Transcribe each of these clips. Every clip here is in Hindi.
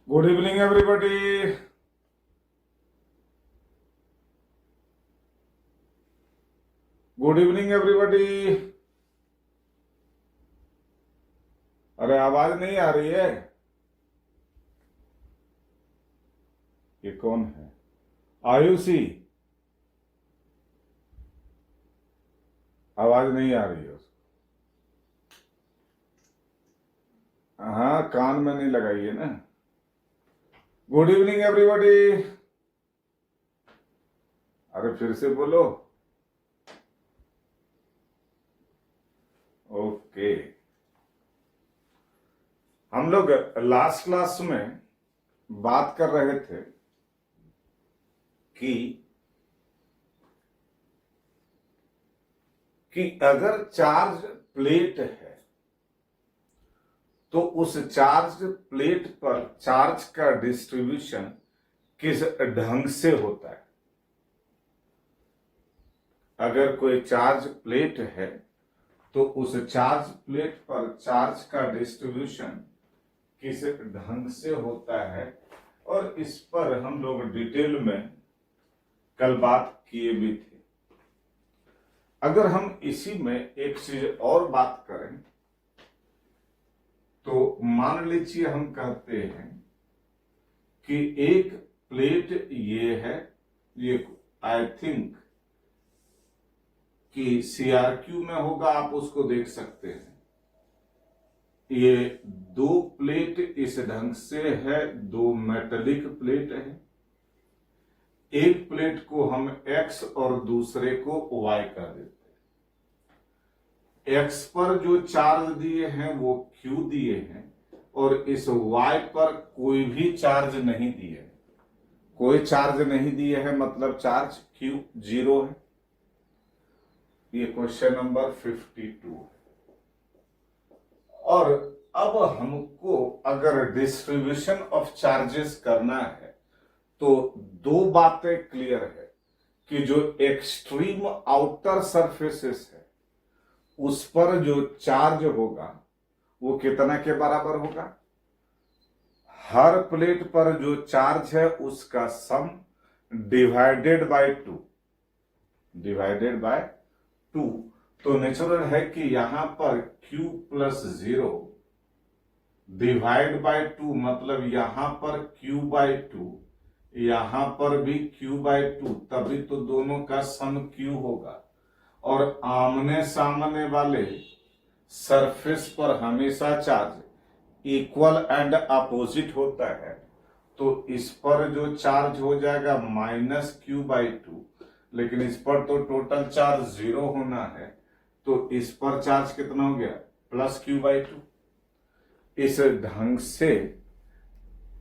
Good evening, everybody. Good evening everybody. अरे आवाज नहीं आ रही है। ये कौन है? आयुषी, आवाज नहीं आ रही है उसको। हाँ, कान में नहीं लगाई है ना। Good evening everybody. अरे फिर से बोलो। ओके। हम लोग लास्ट क्लास में बात कर रहे थे कि अगर चार्ज प्लेट है तो उस चार्ज प्लेट पर चार्ज का डिस्ट्रीब्यूशन किस ढंग से होता है। अगर कोई चार्ज प्लेट है तो उस चार्ज प्लेट पर चार्ज का डिस्ट्रीब्यूशन किस ढंग से होता है, और इस पर हम लोग डिटेल में कल बात किए भी थे। अगर हम इसी में एक चीज और बात करें तो मान लीजिए हम कहते हैं कि एक प्लेट ये है, ये आई थिंक कि CRQ में होगा, आप उसको देख सकते हैं। ये दो प्लेट इस ढंग से है, दो मेटेलिक प्लेट है। एक प्लेट को हम X और दूसरे को Y कर देते हैं। X पर जो चार्ज दिए हैं वो Q दिए हैं, और इस Y पर कोई भी चार्ज नहीं दिए है। कोई चार्ज नहीं दिए है मतलब चार्ज Q 0 है। ये क्वेश्चन नंबर 52 है। और अब हमको अगर डिस्ट्रीब्यूशन ऑफ चार्जेस करना है तो दो बातें क्लियर है कि जो एक्सट्रीम आउटर सरफेसेस है उस पर जो चार्ज होगा वो कितना के बराबर होगा। हर प्लेट पर जो चार्ज है उसका सम डिवाइडेड बाय 2, डिवाइडेड बाय 2। तो नेचुरल है कि यहां पर Q प्लस 0 डिवाइड बाय 2, मतलब यहां पर Q बाय 2, यहां पर भी Q बाय 2, तभी तो दोनों का सम Q होगा। और आमने सामने वाले सरफेस पर हमेशा चार्ज इक्वल एंड अपोजिट होता है, तो इस पर जो चार्ज हो जाएगा माइनस Q बाई 2, लेकिन इस पर तो टोटल चार्ज 0 होना है, तो इस पर चार्ज कितना हो गया प्लस Q बाई 2। इस ढंग से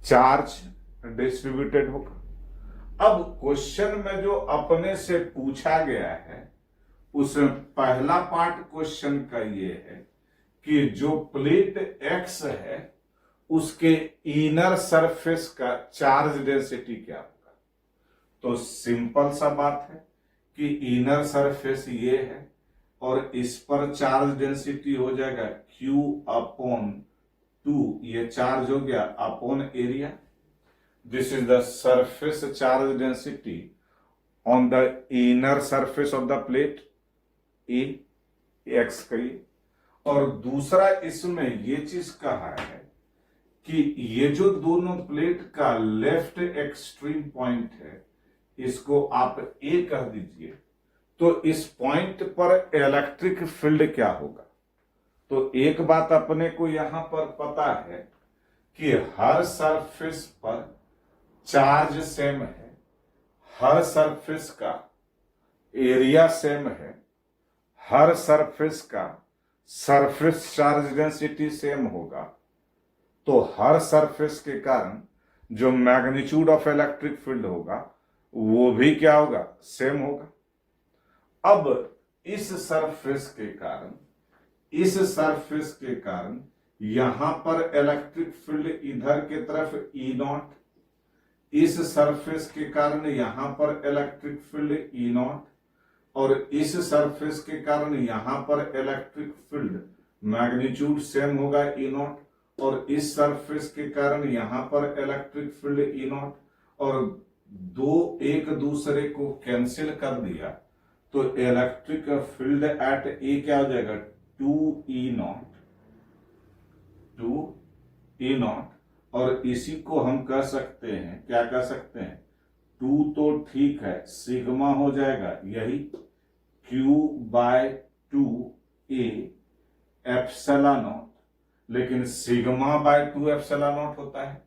चार्ज डिस्ट्रीब्यूटेड होगा। अब क्वेश्चन में जो अपने से पूछा गया है उसमें पहला पार्ट क्वेश्चन का ये है कि जो प्लेट X है उसके इनर सरफेस का चार्ज डेंसिटी क्या होगा। तो सिंपल सा बात है कि इनर सरफेस ये है और इस पर चार्ज डेंसिटी हो जाएगा Q अपॉन 2, ये चार्ज हो गया upon area. This is the surface charge density on the inner surface of the plate A, X का ये। और दूसरा इसमें ये चीज कहा है कि ये जो दोनों प्लेट का लेफ्ट एक्सट्रीम पॉइंट है इसको आप A कह दीजिए, तो इस पॉइंट पर इलेक्ट्रिक फील्ड क्या होगा। तो एक बात अपने को यहां पर पता है कि हर सरफेस पर चार्ज सेम है, हर सरफेस का एरिया सेम है, हर सरफेस का सरफेस चार्ज डेंसिटी सेम होगा, तो हर सरफेस के कारण जो मैग्नीट्यूड ऑफ इलेक्ट्रिक फील्ड होगा वो भी क्या होगा, सेम होगा। अब इस सरफेस के कारण यहां पर इलेक्ट्रिक फील्ड इधर के तरफ E0, इस सरफेस के कारण यहां पर इलेक्ट्रिक फील्ड E0, और इस सरफेस के कारण यहां पर इलेक्ट्रिक फील्ड मैग्नीट्यूड सेम होगा E0, और इस सरफेस के कारण यहां पर इलेक्ट्रिक फील्ड ई नॉट, और दो एक दूसरे को कैंसिल कर दिया तो इलेक्ट्रिक फील्ड एट ए क्या हो जाएगा, 2E0, 2E0। और इसी को हम कह सकते हैं, क्या कह सकते हैं, 2 तो ठीक है, सिग्मा हो जाएगा यही Q/2A एप्सिलॉन नॉट, लेकिन सिग्मा बाय 2 एप्सिलॉन नॉट होता है।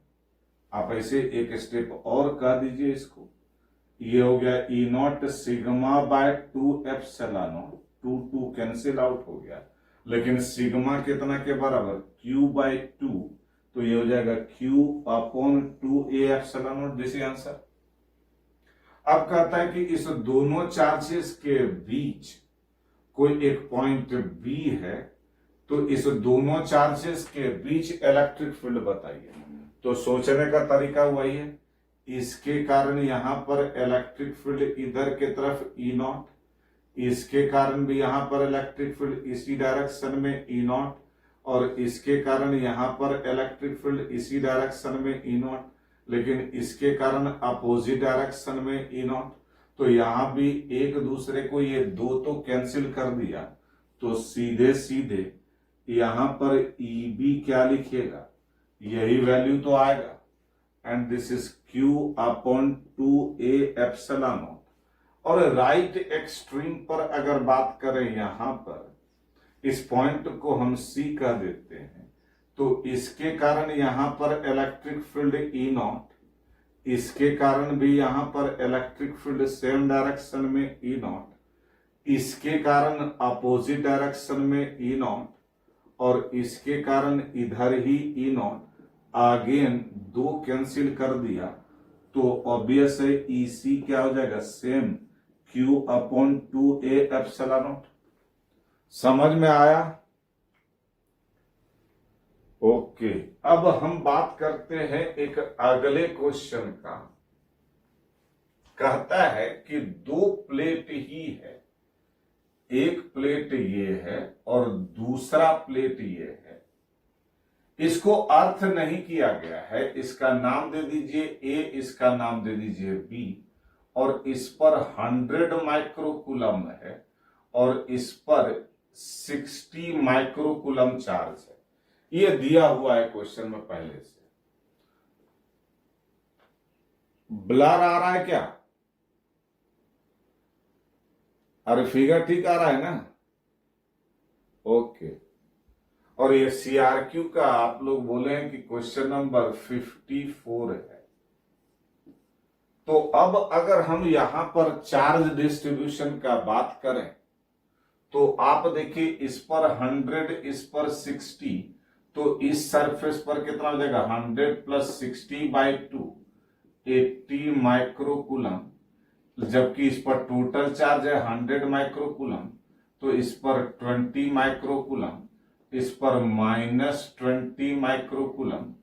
आप ऐसे एक स्टेप और कह दीजिए इसको, ये हो गया E0 sigma bye 2 epsilon not, 2 cancel out हो गया, लेकिन सिग्मा कितना के बराबर, Q/2, तो ये हो जाएगा Q/2A epsilon not. This is answer. अब कहता है कि इस दोनों चार्जेस के बीच कोई एक पॉइंट बी है, तो इस दोनों चार्जेस के बीच इलेक्ट्रिक फील्ड बताइए। तो सोचने का तरीका वही है, इसके कारण यहां पर इलेक्ट्रिक फील्ड इधर के तरफ E0, इसके कारण भी यहां पर इलेक्ट्रिक फील्ड इसी डायरेक्शन में E0, और इसके कारण यहां पर इलेक्ट्रिक फील्ड इसी डायरेक्शन में E0, लेकिन इसके कारण अपोजिट डायरेक्शन में E0। तो यहां भी एक दूसरे को ये दो तो कैंसिल कर दिया, तो सीधे सीधे यहां पर EB क्या लिखिएगा, यही वैल्यू तो आएगा, and this is Q/2A epsilon not. और राइट एक्सट्रीम पर अगर बात करें, यहां पर इस पॉइंट को हम C कह देते हैं, तो इसके कारण यहां पर इलेक्ट्रिक फील्ड E0, इसके कारण भी यहां पर इलेक्ट्रिक फील्ड सेम डायरेक्शन में E0, इसके कारण अपोजिट डायरेक्शन में E0, और इसके कारण इधर ही E0, अगेन दो कैंसिल कर दिया, तो ऑब्वियस है EC क्या हो जाएगा, सेम Q/2A एप्सिलॉन नॉट। समझ में आया? ओके, अब हम बात करते हैं एक अगले क्वेश्चन का। कहता है कि दो प्लेट ही है, एक प्लेट ये है और दूसरा प्लेट ये है। इसको अर्थ नहीं किया गया है, इसका नाम दे दीजिए A, इसका नाम दे दीजिए B, और इस पर 100 माइक्रोकूलम है और इस पर 60 माइक्रोकूलम चार्ज है। ये दिया हुआ है क्वेश्चन में पहले से। ब्लर आ रहा है क्या? अरे फिगर ठीक आ रहा है ना? ओके। और ये CRQ का आप लोग बोले हैं कि क्वेश्चन नंबर 54 है। तो अब अगर हम यहां पर चार्ज डिस्ट्रीब्यूशन का बात करें, तो आप देखिए इस पर 100, इस पर 60, तो इस सरफेस पर कितना हो जाएगा, 100 + 60/2, 80 माइक्रोकूलम, जबकि इस पर टोटल चार्ज है 100 माइक्रोकूलम, तो इस पर 20 माइक्रोकूलम, इस पर -20 माइक्रोकूलम,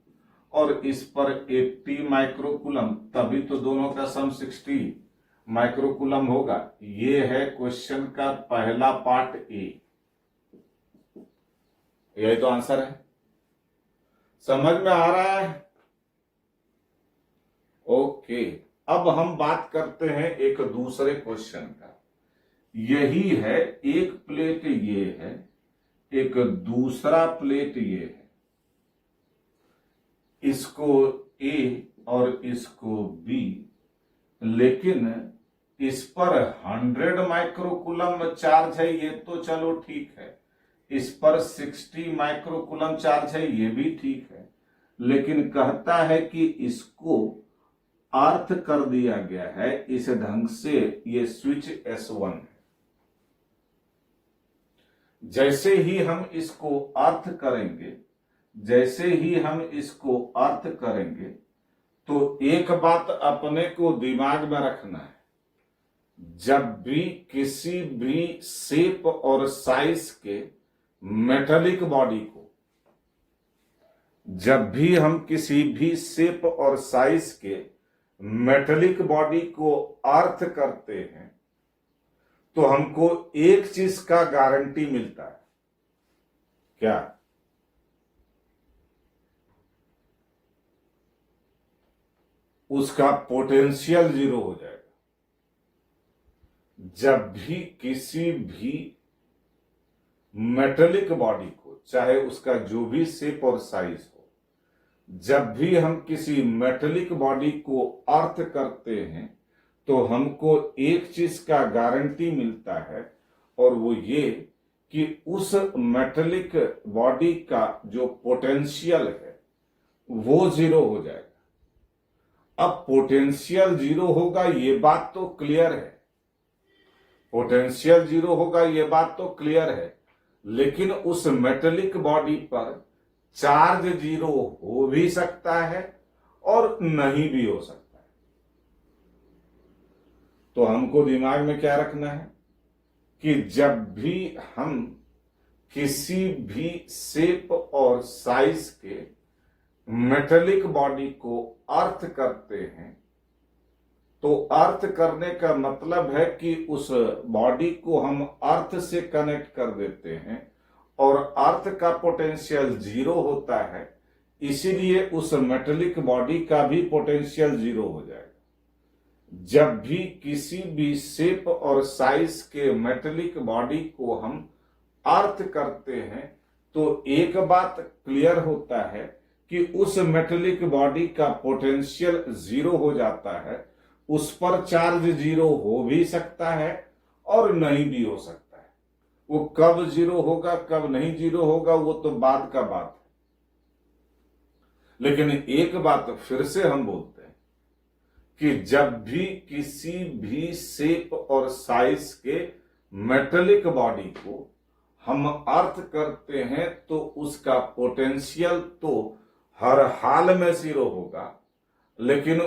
और इस पर 80 माइक्रोकूलम, तभी तो दोनों का सम 60 माइक्रोकूलम होगा। ये है क्वेश्चन का पहला पार्ट A। यही तो आंसर है। समझ में आ रहा है? ओके, अब हम बात करते हैं एक दूसरे क्वेश्चन का। यही है, एक प्लेट ये है, एक दूसरा प्लेट ये है, इसको A और इसको B, लेकिन इस पर 100 माइक्रोकूलम चार्ज है, ये तो चलो ठीक है, इस पर 60 माइक्रोकूलम चार्ज है, ये भी ठीक है, लेकिन कहता है कि इसको अर्थ कर दिया गया है इस ढंग से, ये स्विच S1 है। जैसे ही हम इसको अर्थ करेंगे, जैसे ही हम इसको अर्थ करेंगे, तो एक बात अपने को दिमाग में रखना है, जब भी किसी भी शेप और साइज के मेटालिक बॉडी को, जब भी हम किसी भी शेप और साइज के मेटालिक बॉडी को अर्थ करते हैं, तो हमको एक चीज का गारंटी मिलता है। क्या? उसका पोटेंशियल जीरो हो जाएगा। जब भी किसी भी मेटेलिक बॉडी को, चाहे उसका जो भी शेप और साइज हो, जब भी हम किसी मेटेलिक बॉडी को अर्थ करते हैं तो हमको एक चीज का गारंटी मिलता है, और वो ये कि उस मेटेलिक बॉडी का जो पोटेंशियल है वो जीरो हो जाएगा। अब पोटेंशियल जीरो होगा ये बात तो क्लियर है, पोटेंशियल जीरो होगा ये बात तो क्लियर है, लेकिन उस मेटेलिक बॉडी पर चार्ज जीरो हो भी सकता है और नहीं भी हो सकता है। तो हमको दिमाग में क्या रखना है कि जब भी हम किसी भी शेप और साइज के मेटेलिक बॉडी को अर्थ करते हैं तो अर्थ करने का मतलब है कि उस बॉडी को हम अर्थ से कनेक्ट कर देते हैं और अर्थ का पोटेंशियल जीरो होता है, इसीलिए उस मेटेलिक बॉडी का भी पोटेंशियल जीरो हो जाएगा। जब भी किसी भी शेप और साइज के मेटेलिक बॉडी को हम अर्थ करते हैं तो एक बात क्लियर होता है कि उस मेटेलिक बॉडी का पोटेंशियल जीरो हो जाता है, उस पर चार्ज जीरो हो भी सकता है और नहीं भी हो सकता है। वो कब जीरो होगा कब नहीं जीरो होगा वो तो बाद का बात है, लेकिन एक बात फिर से हम बोलते हैं कि जब भी किसी भी शेप और साइज के मेटेलिक बॉडी को हम अर्थ करते हैं तो उसका पोटेंशियल तो हर हाल में जीरो होगा, लेकिन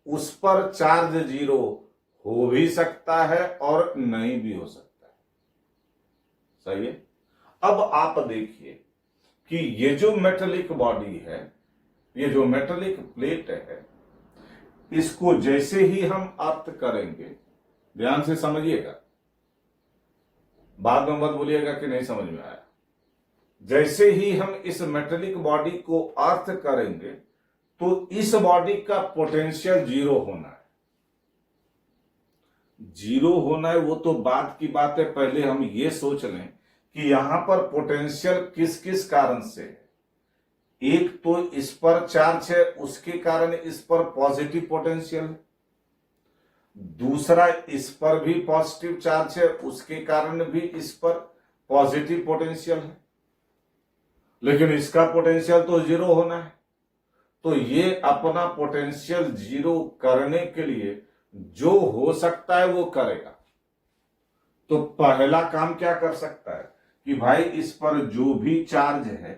उस पर चार्ज जीरो हो भी सकता है और नहीं भी हो सकता है। सही है। अब आप देखिए कि ये जो मेटेलिक बॉडी है, ये जो मेटेलिक प्लेट है, इसको जैसे ही हम अर्थ करेंगे, ध्यान से समझिएगा, बाद में मत बोलिएगा कि नहीं समझ में आया। जैसे ही हम इस मेटेलिक बॉडी को अर्थ करेंगे तो इस बॉडी का पोटेंशियल जीरो होना है। जीरो होना है वो तो बाद की बात है, पहले हम ये सोच लें कि यहां पर पोटेंशियल किस किस कारण से है। एक तो इस पर चार्ज है, उसके कारण इस पर पॉजिटिव पोटेंशियल है। दूसरा इस पर भी पॉजिटिव चार्ज है, उसके कारण भी इस पर पॉजिटिव पोटेंशियल है, लेकिन इसका पोटेंशियल तो जीरो होना है। तो ये अपना पोटेंशियल जीरो करने के लिए जो हो सकता है वो करेगा। तो पहला काम क्या कर सकता है कि भाई इस पर जो भी चार्ज है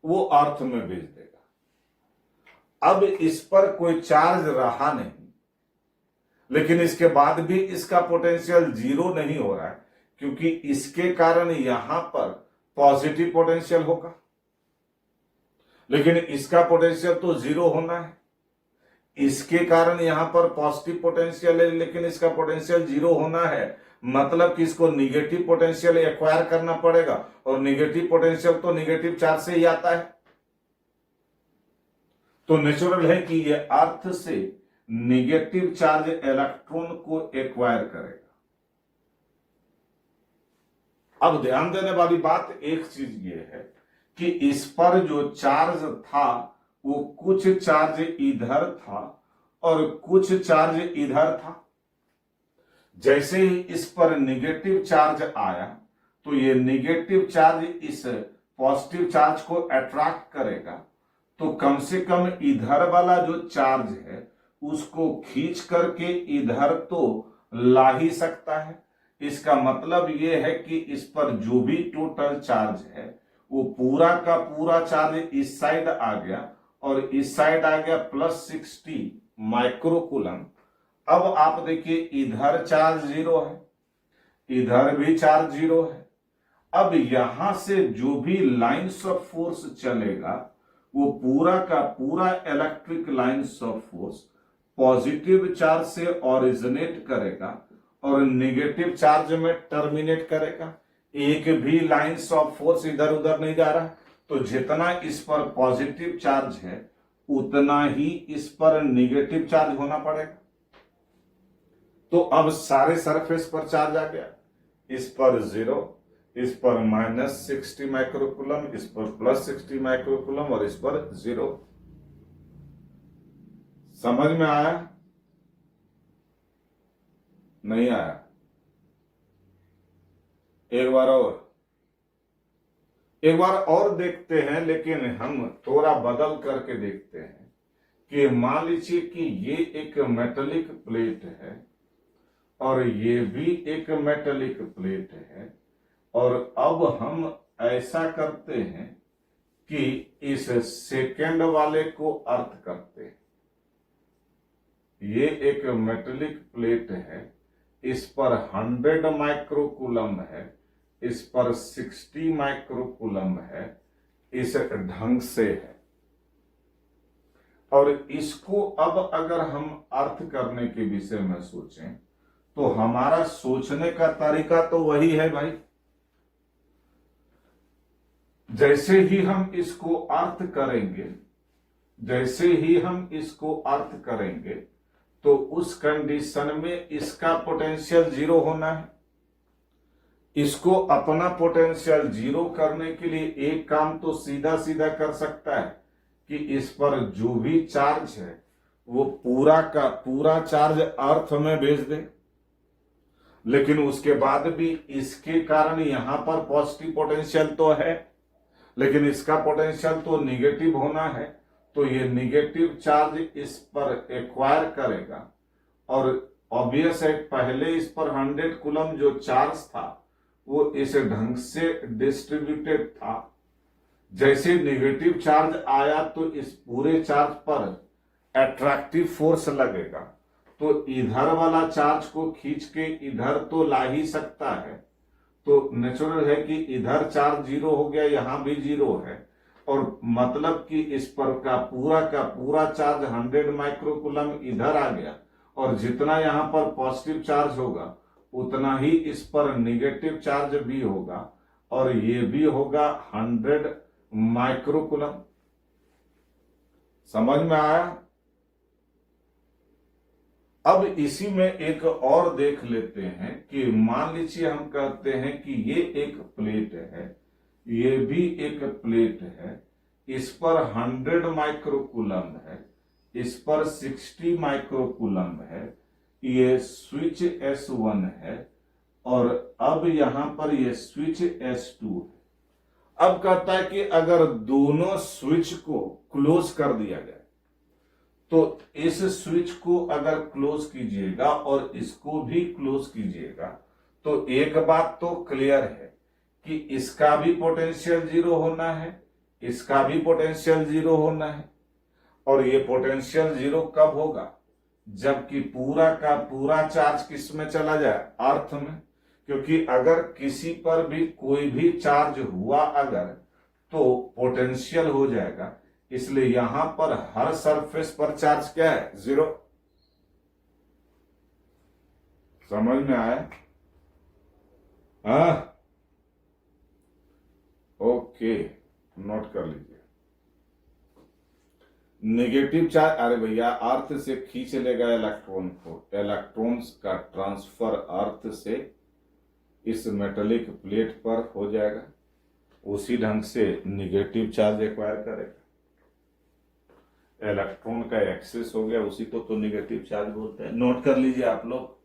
वो अर्थ में भेज देगा। अब इस पर कोई चार्ज रहा नहीं, लेकिन इसके बाद भी इसका पोटेंशियल जीरो नहीं हो रहा है, क्योंकि इसके कारण यहां पर पॉजिटिव पोटेंशियल होगा, लेकिन इसका पोटेंशियल तो जीरो होना है। इसके कारण यहां पर पॉजिटिव पोटेंशियल है, लेकिन इसका पोटेंशियल जीरो होना है, मतलब कि इसको निगेटिव पोटेंशियल एक्वायर करना पड़ेगा, और निगेटिव पोटेंशियल तो निगेटिव चार्ज से ही आता है। तो नेचुरल है कि ये अर्थ से निगेटिव चार्ज इलेक्ट्रॉन को एक्वायर करेगा। अब ध्यान देने वाली बात एक चीज ये है कि इस पर जो चार्ज था वो कुछ चार्ज इधर था और कुछ चार्ज इधर था। जैसे ही इस पर निगेटिव चार्ज आया तो ये निगेटिव चार्ज इस पॉजिटिव चार्ज को अट्रैक्ट करेगा, तो कम से कम इधर वाला जो चार्ज है उसको खींच करके इधर तो ला ही सकता है। इसका मतलब ये है कि इस पर जो भी टोटल चार्ज है वो पूरा का पूरा चार्ज इस साइड आ गया और इस साइड आ गया +60 माइक्रोकूलम। अब आप देखिए इधर चार्ज जीरो है, इधर भी चार्ज जीरो है। अब यहां से जो भी लाइंस ऑफ फोर्स चलेगा वो पूरा का पूरा electric lines of force positive charge से ओरिजिनेट करेगा और नेगेटिव चार्ज में टर्मिनेट करेगा। एक भी लाइंस ऑफ फोर्स इधर उधर नहीं जा रहा, तो जितना इस पर पॉजिटिव चार्ज है उतना ही इस पर निगेटिव चार्ज होना पड़ेगा। तो अब सारे सरफेस पर चार्ज आ गया, इस पर 0, इस पर -60 माइक्रोकूलम, इस पर +60 माइक्रोकूलम और इस पर 0। समझ में आया? नहीं आया? एक बार और देखते हैं, लेकिन हम थोड़ा बदल करके देखते हैं कि मान लीजिए कि ये एक मेटेलिक प्लेट है और ये भी एक मेटेलिक प्लेट है, और अब हम ऐसा करते हैं कि इस सेकेंड वाले को अर्थ करते हैं। ये एक मेटेलिक प्लेट है, इस पर 100 माइक्रोकूलम है, इस पर 60 माइक्रोकूलम है, इस ढंग से है। और इसको अब अगर हम अर्थ करने के विषय में सोचें तो हमारा सोचने का तरीका तो वही है भाई। जैसे ही हम इसको अर्थ करेंगे, जैसे ही हम इसको अर्थ करेंगे तो उस कंडीशन में इसका पोटेंशियल 0 होना है। इसको अपना पोटेंशियल 0 करने के लिए एक काम तो सीधा सीधा कर सकता है कि इस पर जो भी चार्ज है वो पूरा का पूरा चार्ज अर्थ में भेज दे, लेकिन उसके बाद भी इसके कारण यहां पर पॉजिटिव पोटेंशियल तो है, लेकिन इसका पोटेंशियल तो निगेटिव होना है। तो ये निगेटिव चार्ज इस पर एक्वायर करेगा, और ऑब्वियस है पहले इस पर 100 कूलम जो चार्ज था वो इस ढंग से डिस्ट्रीब्यूटेड था। जैसे नेगेटिव चार्ज आया तो इस पूरे चार्ज पर अट्रैक्टिव फोर्स लगेगा, तो इधर वाला चार्ज को खींच के इधर तो ला ही सकता है। तो नेचुरल है कि इधर चार्ज 0 हो गया, यहां भी 0 है, और मतलब कि इस पर का पूरा चार्ज 100 माइक्रोकूलम इधर आ गया, और जितना यहां पर पॉजिटिव चार्ज होगा उतना ही इस पर निगेटिव चार्ज भी होगा, और ये भी होगा 100 माइक्रोकूलम। समझ में आया? अब इसी में एक और देख लेते हैं कि मान लीजिए हम कहते हैं कि ये एक प्लेट है, ये भी एक प्लेट है, इस पर 100 माइक्रोकूलम है, इस पर 60 माइक्रोकूलम है, ये स्विच S1 है, और अब यहां पर ये स्विच S2 है। अब कहता है कि अगर दोनों स्विच को क्लोज कर दिया जाए, तो इस स्विच को अगर क्लोज कीजिएगा और इसको भी क्लोज कीजिएगा, तो एक बात तो क्लियर है कि इसका भी पोटेंशियल 0 होना है, इसका भी पोटेंशियल 0 होना है। और ये पोटेंशियल 0 कब होगा? जबकि पूरा का पूरा चार्ज किस में चला जाए? अर्थ में। क्योंकि अगर किसी पर भी कोई भी चार्ज हुआ अगर, तो पोटेंशियल हो जाएगा। इसलिए यहां पर हर सरफेस पर चार्ज क्या है? 0। समझ में आया? हाँ, ओके, नोट कर लीजिए। नेगेटिव चार्ज, अरे भैया अर्थ से खींच लेगा इलेक्ट्रॉन को, इलेक्ट्रॉन्स का ट्रांसफर अर्थ से इस मेटेलिक प्लेट पर हो जाएगा, उसी ढंग से निगेटिव चार्ज एक्वायर करेगा। इलेक्ट्रॉन का एक्सेस हो गया, उसी को तो निगेटिव चार्ज बोलते हैं। नोट कर लीजिए आप लोग।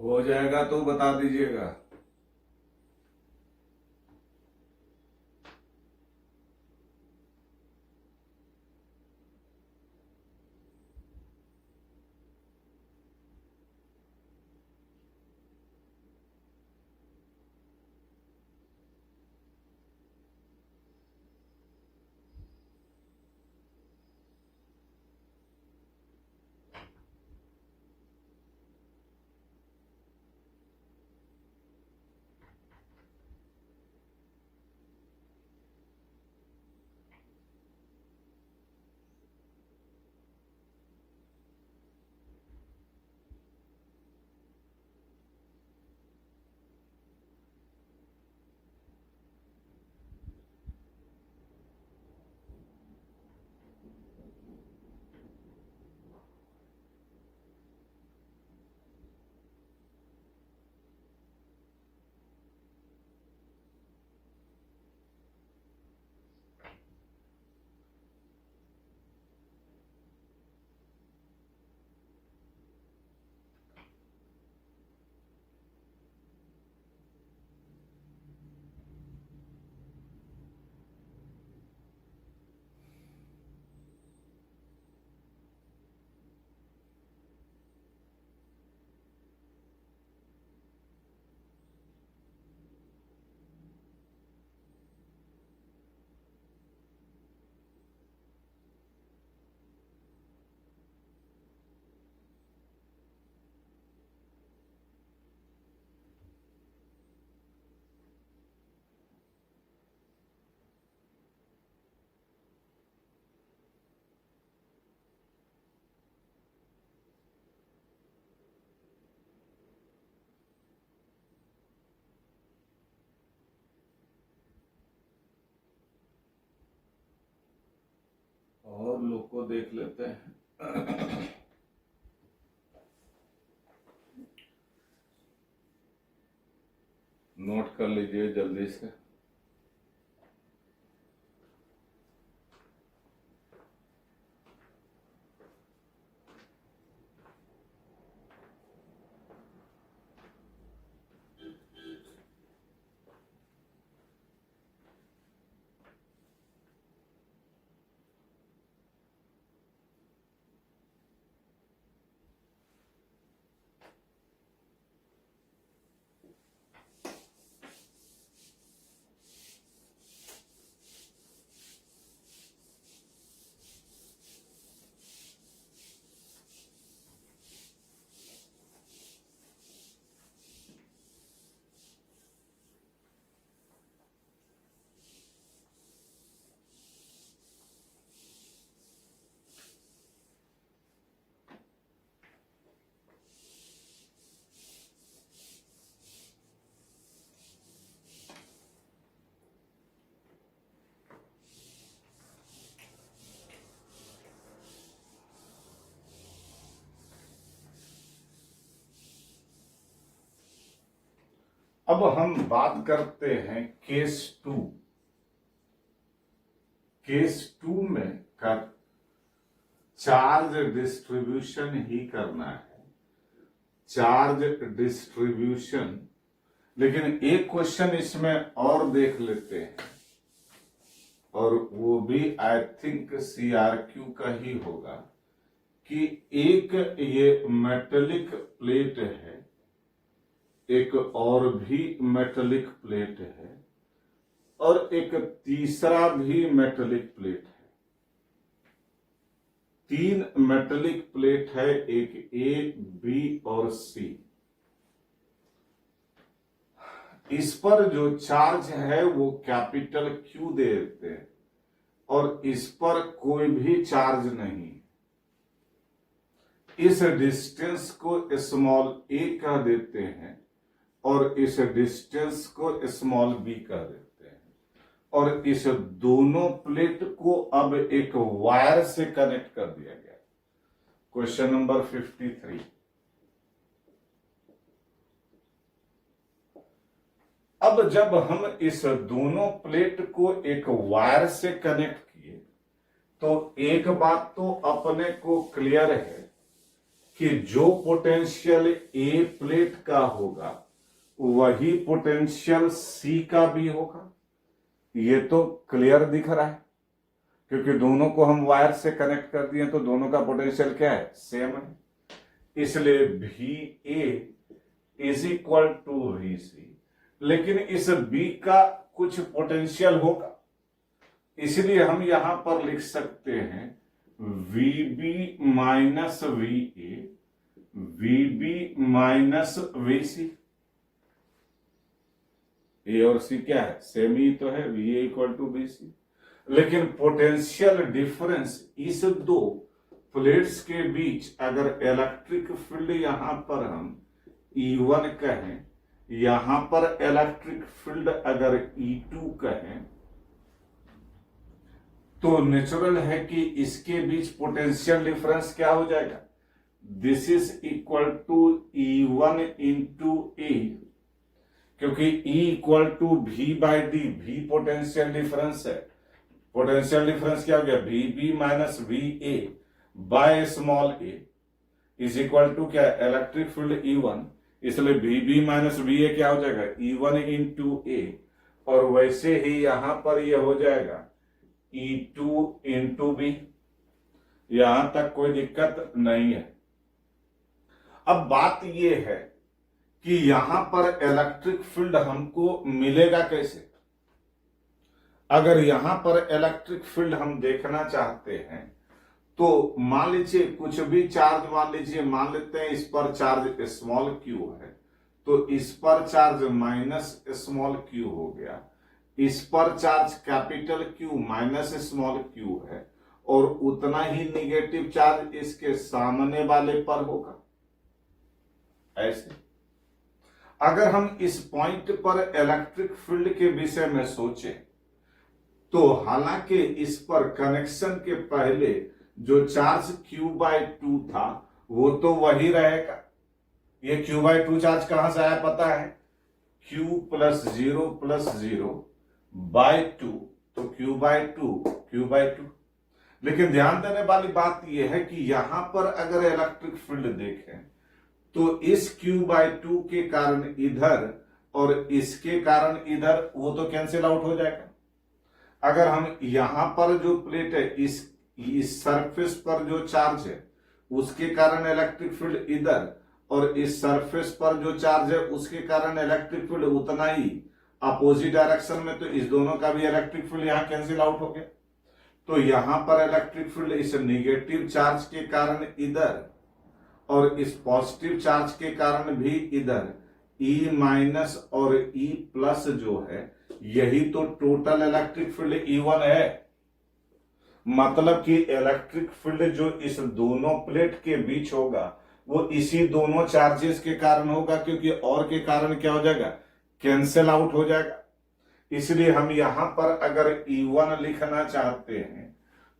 हो जाएगा तो बता दीजिएगा। और लोग को देख लेते हैं। नोट कर लीजिए जल्दी से। अब हम बात करते हैं केस 2। केस 2 में का चार्ज डिस्ट्रीब्यूशन ही करना है, चार्ज डिस्ट्रीब्यूशन। लेकिन एक क्वेश्चन इसमें और देख लेते हैं, और वो भी आई थिंक CRQ का ही होगा, कि एक ये मेटेलिक प्लेट है, एक और भी मेटेलिक प्लेट है, और एक तीसरा भी मेटेलिक प्लेट है। 3 मेटेलिक प्लेट है, एक A, B और C। इस पर जो चार्ज है वो कैपिटल Q दे देते हैं, और इस पर कोई भी चार्ज नहीं। इस डिस्टेंस को स्मॉल a कह देते हैं, और इस डिस्टेंस को स्मॉल b कह देते हैं, और इस दोनों प्लेट को अब एक वायर से कनेक्ट कर दिया गया। Question number 53। अब जब हम इस दोनों प्लेट को एक वायर से कनेक्ट किए, तो एक बात तो अपने को क्लियर है कि जो पोटेंशियल ए प्लेट का होगा वही पोटेंशियल सी का भी होगा। ये तो क्लियर दिख रहा है क्योंकि दोनों को हम वायर से कनेक्ट कर दिए तो दोनों का पोटेंशियल क्या है, सेम है। इसलिए V A is equal to V C. लेकिन इस बी का कुछ पोटेंशियल होगा, इसलिए हम यहां पर लिख सकते हैं V B minus V A, V B minus V C. A और सी क्या है, सेम ही तो है, V A equal to B C. लेकिन पोटेंशियल डिफरेंस इस दो प्लेट्स के बीच, अगर इलेक्ट्रिक फील्ड यहां पर हम E1 कहें, यहां पर इलेक्ट्रिक फील्ड अगर E2 कहें, तो नेचुरल है कि इसके बीच पोटेंशियल डिफरेंस क्या हो जाएगा, this is equal to E1 into A, क्योंकि E equal to V by D, V potential difference है। पोटेंशियल डिफरेंस क्या हो गया, V B minus V A by small A is equal to क्या, इलेक्ट्रिक फील्ड E1, इसलिए V B minus V A क्या हो जाएगा, E1 इंटू ए। और वैसे ही यहां पर यह हो जाएगा E2 इंटू बी। यहां तक कोई दिक्कत नहीं है। अब बात यह है कि यहां पर इलेक्ट्रिक फील्ड हमको मिलेगा कैसे। अगर यहां पर इलेक्ट्रिक फील्ड हम देखना चाहते हैं तो मान लीजिए कुछ भी चार्ज, मान लीजिए मान लेते हैं इस पर चार्ज स्मॉल क्यू है, तो इस पर चार्ज माइनस स्मॉल क्यू हो गया, इस पर charge capital Q minus small Q है, और उतना ही निगेटिव चार्ज इसके सामने वाले पर होगा। ऐसे अगर हम इस पॉइंट पर इलेक्ट्रिक फील्ड के विषय में सोचें तो हालांकि इस पर कनेक्शन के पहले जो चार्ज Q/2 था वो तो वही रहेगा। ये Q/2 चार्ज कहां से आया पता है, Q + 0 + 0 बाय 2, तो Q/2। लेकिन ध्यान देने वाली बात यह है कि यहां पर अगर इलेक्ट्रिक फील्ड देखें तो इस Q/2 के कारण इधर और इसके कारण इधर वो तो कैंसिल आउट हो जाएगा। अगर हम यहां पर जो प्लेट है इस सरफेस पर जो चार्ज है उसके कारण इलेक्ट्रिक फील्ड इधर, और इस सरफेस पर जो चार्ज है उसके कारण इलेक्ट्रिक फील्ड उतना ही अपोजिट डायरेक्शन में, तो इस दोनों का भी इलेक्ट्रिक फील्ड यहां कैंसिल आउट हो गया। तो यहां पर इलेक्ट्रिक फील्ड इस निगेटिव चार्ज के कारण इधर और इस पॉजिटिव चार्ज के कारण भी इधर, E- और E+ जो है यही तो टोटल इलेक्ट्रिक फील्ड E1 है। मतलब कि इलेक्ट्रिक फील्ड जो इस दोनों प्लेट के बीच होगा वो इसी दोनों चार्जेस के कारण होगा, क्योंकि और के कारण क्या हो जाएगा, कैंसिल आउट हो जाएगा। इसलिए हम यहां पर अगर E1 लिखना चाहते हैं